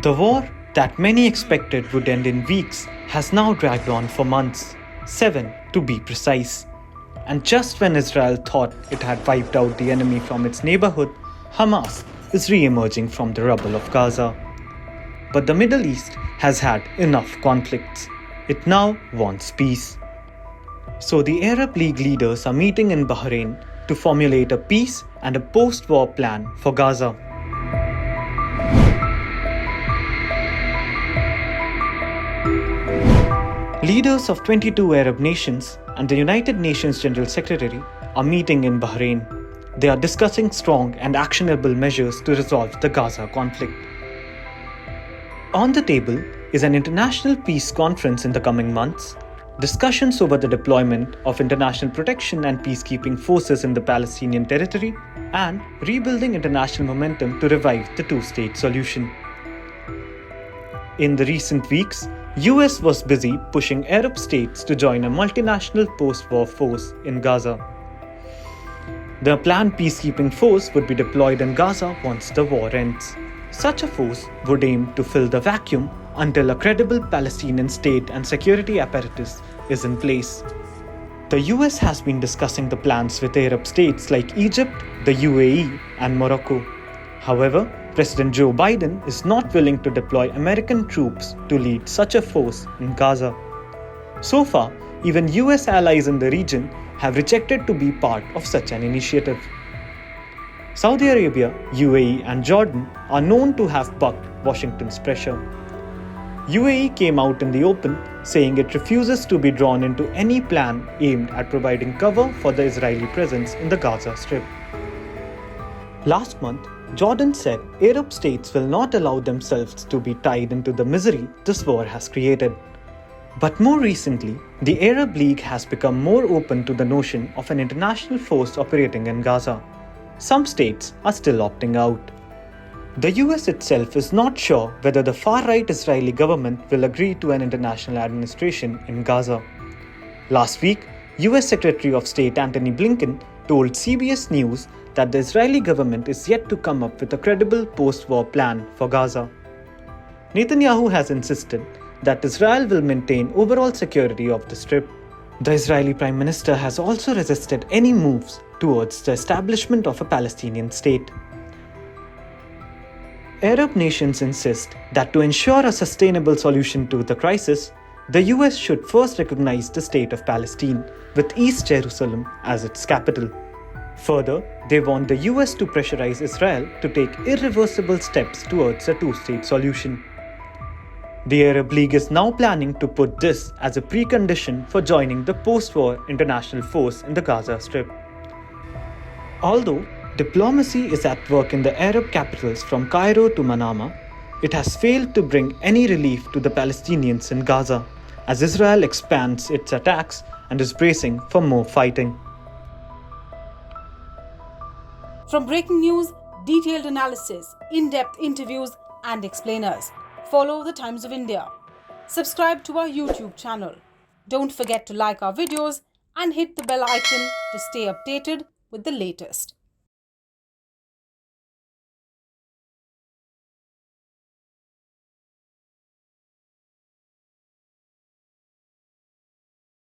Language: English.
The war that many expected would end in weeks has now dragged on for months, 7 to be precise. And just when Israel thought it had wiped out the enemy from its neighborhood, Hamas is re-emerging from the rubble of Gaza. But the Middle East has had enough conflicts. It now wants peace. So the Arab League leaders are meeting in Bahrain to formulate a peace and a post-war plan for Gaza. Leaders of 22 Arab nations and the United Nations General Secretary are meeting in Bahrain. They are discussing strong and actionable measures to resolve the Gaza conflict. On the table is an international peace conference in the coming months, discussions over the deployment of international protection and peacekeeping forces in the Palestinian territory, and rebuilding international momentum to revive the two-state solution. In the recent weeks, US was busy pushing Arab states to join a multinational post-war force in Gaza. The planned peacekeeping force would be deployed in Gaza once the war ends. Such a force would aim to fill the vacuum until a credible Palestinian state and security apparatus is in place. The US has been discussing the plans with Arab states like Egypt, the UAE, and Morocco. However, President Joe Biden is not willing to deploy American troops to lead such a force in Gaza. So far, even US allies in the region have rejected to be part of such an initiative. Saudi Arabia, UAE, and Jordan are known to have bucked Washington's pressure. UAE came out in the open saying it refuses to be drawn into any plan aimed at providing cover for the Israeli presence in the Gaza Strip. Last month, Jordan said Arab states will not allow themselves to be tied into the misery this war has created. But more recently, the Arab League has become more open to the notion of an international force operating in Gaza. Some states are still opting out. The US itself is not sure whether the far-right Israeli government will agree to an international administration in Gaza. Last week, US Secretary of State Antony Blinken told CBS News that the Israeli government is yet to come up with a credible post-war plan for Gaza. Netanyahu has insisted that Israel will maintain overall security of the Strip. The Israeli Prime Minister has also resisted any moves towards the establishment of a Palestinian state. Arab nations insist that to ensure a sustainable solution to the crisis, the US should first recognize the state of Palestine, with East Jerusalem as its capital. Further, they want the US to pressurize Israel to take irreversible steps towards a two-state solution. The Arab League is now planning to put this as a precondition for joining the post-war international force in the Gaza Strip. Although diplomacy is at work in the Arab capitals from Cairo to Manama, it has failed to bring any relief to the Palestinians in Gaza, as Israel expands its attacks and is bracing for more fighting. From breaking news, detailed analysis, in-depth interviews, and explainers, follow the Times of India. Subscribe to our YouTube channel. Don't forget to like our videos and hit the bell icon to stay updated with the latest.